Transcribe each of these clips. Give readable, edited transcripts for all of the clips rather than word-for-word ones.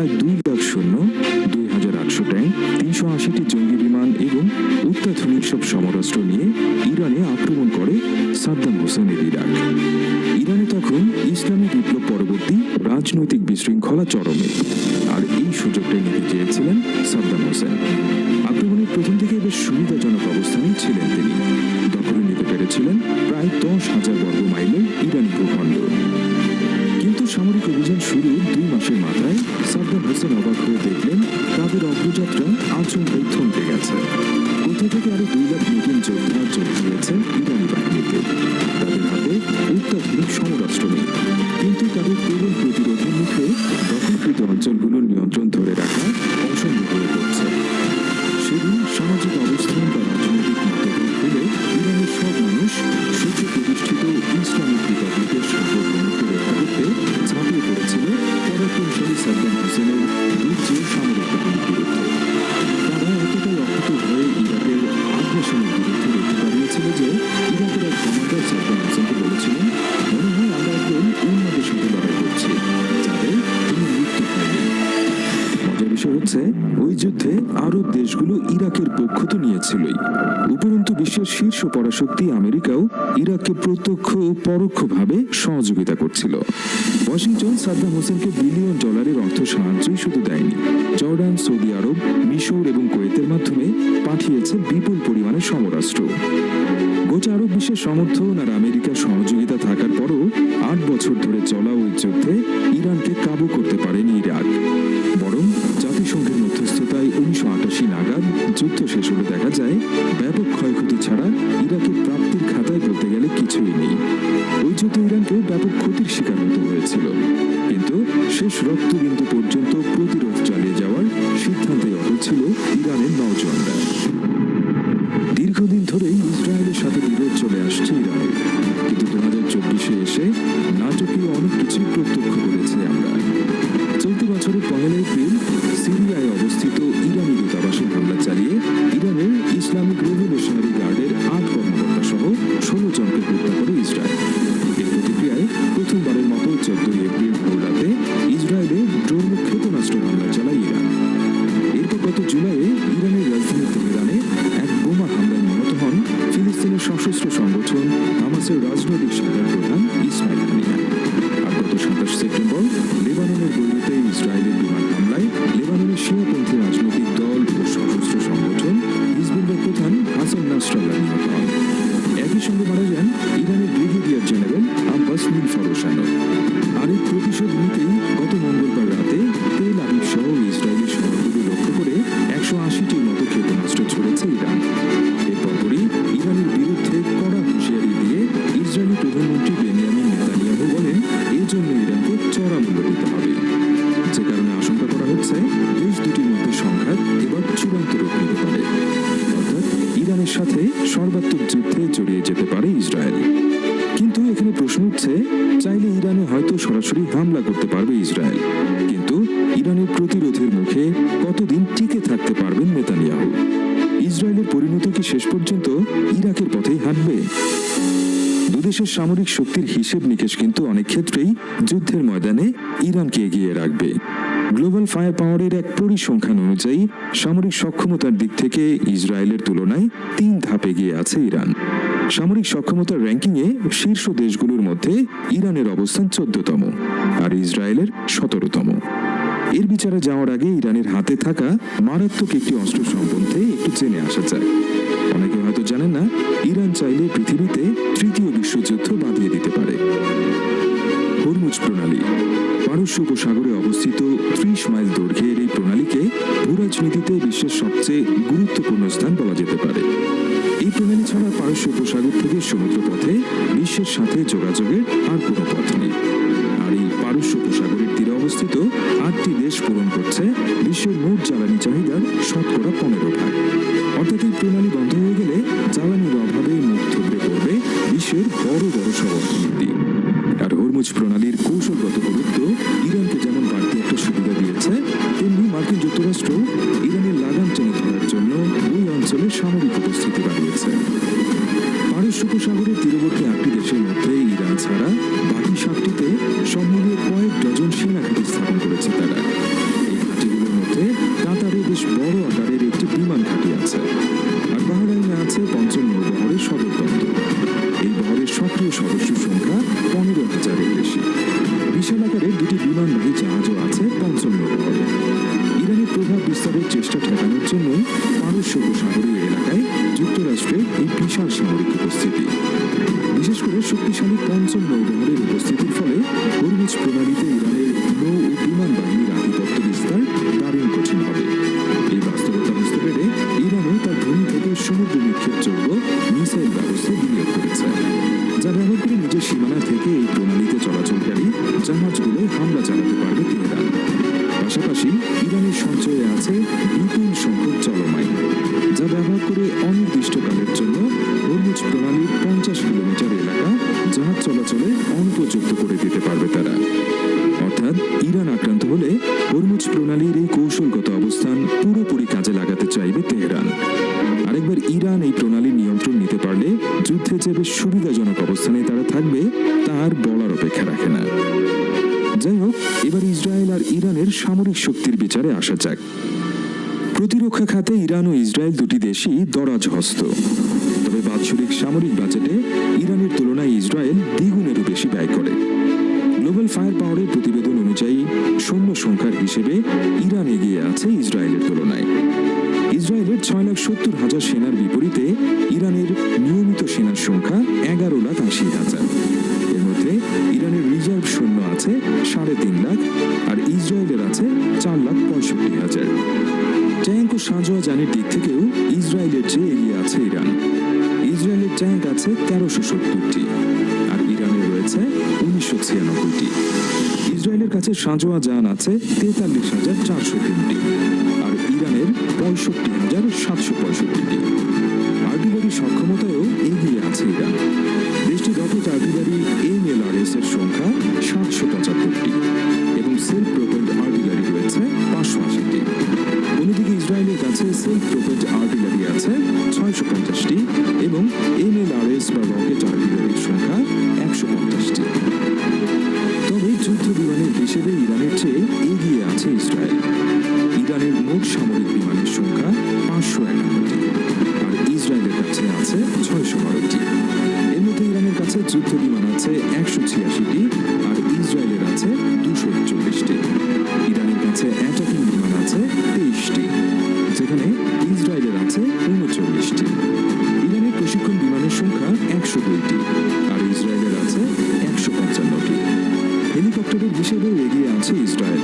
প্রায় 2 লাখ সৈন্য, 2800 ট্যাঙ্ক, 380টি জঙ্গি বিমান এবং অত্যাধুনিক সব সমরাস্ত্র নিয়ে ইরানে আক্রমণ করে সাদ্দাম হোসেনের ইরাক। ইরানে তখন ইসলামী বিপ্লব পরবর্তী রাজনৈতিক বিশৃঙ্খলা চরমে, আর এই সুযোগটাই নিতে চেয়েছিলেন সাদ্দাম হোসেন। আক্রমণের প্রথম থেকে বেশ সুবিধাজনক অবস্থানেই ছিলেন তিনি। দখলে নিতে পেরেছিলেন প্রায় 10,000 বর্গ মাইলের ইরানি ভূখণ্ড। কিন্তু সামরিক অভিযান শুরুর 2 মাসের মাথায় সাদ্দাম হোসেন অবাক হয়ে দেখলেন তাদের অগ্রযাত্রা আচমকাই থমকে গেছে। কোথা থেকে আরো 2 লাখ নতুন যোদ্ধা যোগ দিয়েছে ইরানি বাহিনীতে। তাদের হাতে অত্যাধুনিক সমরাস্ত্র নেই, কিন্তু তাদের কেবল প্রতিরোধের মুখে দখলকৃত অঞ্চলগুলোর নিয়ন্ত্রণ ধরে রাখা অসম্ভব হয়ে পড়ছে। সেদিন সামাজিক অবস্থান বা রাজনৈতিক মতভেদ হলে ইরানের সব মানুষ সদ্য প্রতিষ্ঠিত ইসলামিক রিপাবলিকের সার্বভৌমত্ব রক্ষা করতে ঝাঁপিয়ে পড়েছিল পরাক্রমশালী সাদ্দাম হোসেনের দুর্জয় সামরিক বাহিনীর বিরুদ্ধে। তারা এতটাই অক্ষত হয়ে ইরাকের আগ্রাসনের বিরুদ্ধে লড়তে দাঁড়িয়েছিল যে ইরাকের এক কমান্ডার সাদ্দাম হোসেনকে বলেছিলেন, মনে হয় আমরা একজন উন্মাদের সাথে লড়াই করছি, যাদের কোনো মৃত্যু হয়নি। মজার বিষয় হচ্ছে, ওই যুদ্ধে আরব দেশগুলো ইরাকের পক্ষ তো নিয়েছিলই, উপরন্তু বিশ্বের শীর্ষ পরাশক্তি আমেরিকাও ইরাককে প্রত্যক্ষ ও পরোক্ষভাবে সহযোগিতা করছিল। ওয়াশিংটন সাদ্দাম হোসেনকে বিলিয়ন ডলারের অর্থ সাহায্যই শুধু দেয়নি, জর্ডান, সৌদি আরব, মিশর এবং কুয়েতের মাধ্যমে পাঠিয়েছে বিপুল পরিমাণে সমরাস্ত্র। গোটা আরব বিশ্বের সমর্থন আর আমেরিকার সহযোগিতা থাকার পরও 8 বছর ধরে চলা ওই যুদ্ধে ইরানকে কাবু করতে পারেনি ইরাক। বরং জাতিসংঘের মধ্যস্থতায় 1988 নাগাদ যুদ্ধ শেষ হলে দেখা যায় ব্যাপক ক্ষয়ক্ষতি ছাড়া ইরাকের প্রাপ্তির খাতায় বলতে গেলে কিছুই নেই। ওই যুদ্ধে ইরানকে ব্যাপক ক্ষতির শিকার হতে হয়েছিল, কিন্তু শেষ রক্তবিন্দু পর্যন্ত প্রতিরোধ চালিয়ে যাওয়ার সিদ্ধান্তে অটল ছিল ইরানের নওজওয়ানরা। দীর্ঘদিন ধরেই ইসরায়েলের সাথে বিরোধ চলে আসছে ইরানের, কিন্তু 2024-এ এসে নাটকীয় অনেক কিছুই প্রত্যক্ষ করেছে আমরা। চলতি বছরের 1 এপ্রিল সিরিয়ায় অবস্থিত ইরানি দূতাবাসে হামলা চালিয়ে ইরানের ইসলামিক রেভলিউশনারি গার্ডের 8 কর্মকর্তা সহ 16 জনকে হত্যা করে ইসরায়েল। এর প্রতিক্রিয়ায় প্রথমবারের মতো 14 এপ্রিল ভোররাতে ইসরায়েলে ড্রোন ক্ষেপণাস্ত্র হামলা চালায় ইরান। এরপর গত জুলাইয়ে ইরানের রাজধানী তেহরানে এক বোমা হামলায় নিহত হন ফিলিস্তিনের সশস্ত্র সংগঠন হামাসের রাজনৈতিক শাখার প্রধান ইসমাইল হানিয়া। আর গত 27 সেপ্টেম্বর লেবাননের বৈরুতে ইসরায়েলের বিমান হামলায় লেবাননের শিয়াপন্থী রাজনৈতিক দল ও সশস্ত্র সংগঠন হিজবুল্লাহ প্রধান হাসান নাসরাল্লাহ নিহত হন। একই সঙ্গে মারা যান ইরানের ব্রিগেডিয়ার জেনারেল আব্বাস নীলফরসানো। আর এই প্রতিশোধ নিতেই গত মঙ্গলবার রাতে তেল আবিব সহ ইসরায়েলি শহরগুলো লক্ষ্য করে 180টির মতো ক্ষেপণাস্ত্র ছড়েছে ইরান। এরপরই ইরানের বিরুদ্ধে কড়া হুঁশিয়ারি দিয়ে ইসরায়েলি প্রধানমন্ত্রী বেনিয়ামিন নেতানিয়াহু বলেন, এর জন্য ইরানকে চড়া মূল্য দিতে হবে। যে কারণে আশঙ্কা করা হচ্ছে দেশ দুটির মধ্যে সংঘাত এবার চূড়ান্ত রূপ নিতে পারে, অর্থাৎ ইরানের সাথে সর্বাত্মক যুদ্ধে জড়িয়ে যেতে পারে ইসরায়েল। কিন্তু এখানে প্রশ্ন উঠছে, চাইলে ইরানে হয়তো সরাসরি হামলা করতে পারবে ইসরায়েল, কিন্তু ইরানের প্রতিরোধের মুখে কতদিন টিকে থাকতে পারবেন নেতানিয়াহু? ইসরায়েলের পরিণতি কি শেষ পর্যন্ত ইরাকের পথেই হাঁটবে? দুদেশের সামরিক শক্তির হিসেব নিকেশ কিন্তু অনেক ক্ষেত্রেই যুদ্ধের ময়দানে ইরানকে এগিয়ে রাখবে। গ্লোবাল ফায়ার পাওয়ারের এক পরিসংখ্যান অনুযায়ী সামরিক সক্ষমতার দিক থেকে ইসরায়েলের তুলনায় 3 ধাপ এগিয়ে আছে ইরান। সামরিক সক্ষমতার র্যাঙ্কিংয়ে শীর্ষ দেশগুলোর মধ্যে ইরানের অবস্থান 14তম আর ইসরায়েলের 17তম। এর বিচারে যাওয়ার আগে ইরানের হাতে থাকা মারাত্মক একটি অস্ত্র সম্বন্ধে একটু জেনে আসা যায়। অনেকে হয়তো জানেন না, ইরান চাইলে পৃথিবীতে 3য় বিশ্বযুদ্ধ বাঁধিয়ে দিতে পারে। হরমুজ প্রণালী পারস্য উপসাগরে অবস্থিত 30 মাইল দৈর্ঘ্যের এই প্রণালীকে ভূরাজনীতিতে বিশ্বের সবচেয়ে গুরুত্বপূর্ণ স্থান বলা যেতে পারে। এই প্রণালী ছাড়া পারস্য উপসাগর থেকে সমুদ্র পথে বিশ্বের সাথে যোগাযোগের আর কোনো পথ নেই। আর এই পারস্য উপসাগরের তীরে অবস্থিত 8টি দেশ পূরণ করছে বিশ্বের মোট জ্বালানি চাহিদার 15%। অর্থাৎ এই প্রণালী বন্ধ হয়ে গেলে জ্বালানির অভাবে মুখ থুবড়ে পড়বে বিশ্বের বড় বড় সব অর্থনীতি। আর হরমুজ প্রণালীর কৌশলগত গুরুত্ব ইরানকে যেমন বাড়তি একটা সুবিধা দিয়েছে, তেমনি মার্কিন যুক্তরাষ্ট্র ইরানের লাগাম টেনে ধরার জন্য ওই অঞ্চলে সামরিক উপস্থিতি বাড়িয়েছে। পারস্য উপসাগরের তীরবর্তী 8টি দেশের মধ্যে ইরান ছাড়া বাকি 7টিতে সব মিলিয়ে কয়েক ডজন সেনা ঘাঁটি স্থাপন করেছে তারা। এই উপসাগরীয় এলাকায় যুক্তরাষ্ট্রের এই বিশাল সামরিক উপস্থিতি। বিশেষ করে শক্তিশালী পঞ্চম নৌবহরের উপস্থিতির ফলে হরমুজ প্রণালীতে ইরানের নৌ ও বিমান বাহিনীর আধিপত্য বিস্তার দারুণ কঠিন হবে। এই বাস্তবতা বুঝতে পেরে ইরানও তার ভূমি থেকে সমুদ্র নিক্ষেপযোগ্য মিসাইল ব্যবস্থা বিনিয়োগ করেছে, যা ব্যবহার করে নিজের সীমানা থেকে এই প্রণালীতে চলাচলকারী জাহাজগুলো হামলা চালাতে পারবে তেহরান। পাশাপাশি ইরানের সঞ্চয়ে আছে বিপুল সংখ্যক জলমাইন, যা ব্যবহার করে অনির্দিষ্টকালের জন্য হরমুজ প্রণালীর 50 কিলোমিটার এলাকা জাহাজ চলাচলে অনুপযুক্ত করে দিতে পারবে তারা। অর্থাৎ ইরান আক্রান্ত হলে হরমুজ প্রণালীর এই কৌশলগত অবস্থান পুরোপুরি কাজে লাগাতে চাইবে তেহরান। আরেকবার ইরান এই প্রণালীর নিয়ন্ত্রণ নিতে পারলে যুদ্ধে যে বেশ সুবিধাজনক অবস্থানে তারা থাকবে তা আর বলার অপেক্ষা রাখে না। যাই হোক, এবার ইসরায়েল আর ইরানের সামরিক শক্তির বিচারে আসা যাক। প্রতিরক্ষা খাতে ইরান ও ইসরায়েল দুটি দেশই দরাজ হস্ত। তবে বাৎসরিক সামরিক বাজেটে ইরানের তুলনায় ইসরায়েল দ্বিগুণেরও বেশি ব্যয় করে। গ্লোবাল ফায়ার পাওয়ারের প্রতিবেদন অনুযায়ী সৈন্য সংখ্যার হিসেবে ইরান এগিয়ে আছে ইসরায়েলের তুলনায়। ইসরায়েলের 6,70,000 সেনার বিপরীতে ইরানের নিয়মিত সেনার সংখ্যা 11,80,000। এর মধ্যে ইরানের রিজার্ভ সৈন্য আছে 3.5 লাখ আর ইসরায়েলের আছে 4,65,000। ট্যাঙ্ক ও সাঁজোয়া যানের দিক থেকেও ইসরায়েলের চেয়ে এগিয়ে আছে ইরান। ইসরায়েলের ট্যাঙ্ক আছে 1370টি আর ইরানের রয়েছে 1996টি। ইসরায়েলের কাছে সাঁজোয়া যান আছে 43,403টি আর ইরানের 65,765টি। আর্টিলারি সক্ষমতায়ও এগিয়ে আছে ইরান। দেশটির রকেট আর্টিলারি MLRS এর সংখ্যা 775টি এবং সেলফ প্রোপেলড আর্টিলারি রয়েছে 580টি। অন্যদিকে ইসরায়েলের কাছে সেলফ প্রোপেলড আর্টিলারি আছে 650টি এবং MLRS বা রকেট আর্টিলারির সংখ্যা 150টি। তবে যুদ্ধ বিমানের হিসেবে ইরানের চেয়ে এগিয়ে আছে ইসরায়েল। ইরানের মোট সামরিক বিমানের সংখ্যা 551টি আর ইসরায়েলের কাছে আছে 612টি। এর মধ্যে ইরানের কাছে যুদ্ধ বিমান আছে 186টি আর ইসরায়েলের আছে 241টি। ইরানের কাছে অ্যাটাকিং বিমান আছে 23টি, যেখানে ইসরায়েলের আছে 39টি। ইরানের প্রশিক্ষণ বিমানের সংখ্যা 102টি আর ইসরায়েলের আছে 155টি। হেলিকপ্টারের হিসেবেও এগিয়ে আছে ইসরায়েল,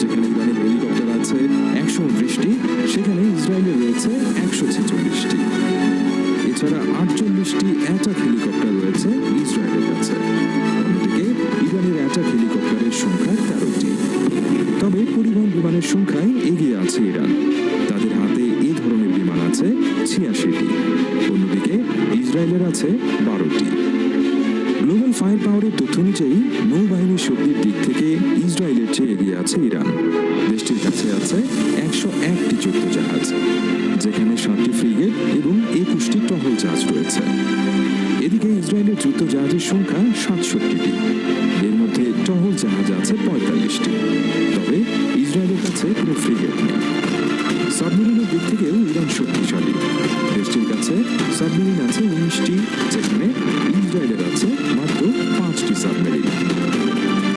যেখানে ইরানের হেলিকপ্টার আছে 129টি, সেখানে ইসরায়েলের রয়েছে 146টি। এছাড়া 48টি অ্যাটাক হেলিকপ্টার রয়েছে ইসরায়েলের কাছে। অন্যদিকে ইরানের অ্যাটাক হেলিকপ্টারের সংখ্যা 13টি। তবে পরিবহন বিমানের সংখ্যায় এগিয়ে আছে ইরান। তাদের হাতে এ ধরনের বিমান আছে 86টি। অন্যদিকে ইসরায়েলের আছে 12টি। গ্লোবাল ফায়ার পাওয়ারের তথ্য অনুযায়ী নৌবাহিনীর শক্তির দিক থেকে ইসরায়েলের চেয়ে এগিয়ে আছে ইরান। দেশটির কাছে আছে 101টি যুদ্ধ জাহাজ, যেখানে 7টি ফ্রিগেট এবং 21টি টহল জাহাজ রয়েছে। এদিকে ইসরায়েলের যুদ্ধ জাহাজের সংখ্যা 67টি। এর মধ্যে টহল জাহাজ আছে 45টি। তবে ইসরায়েলের কাছে কোনো ফ্রিগেট নেই। সাবমেরিনের দিক থেকেও ইরান শক্তিশালী। দেশটির কাছে সাবমেরিন আছে 19টি, যেখানে ইসরায়েলের আছে মাত্র 5টি সাবমেরিন।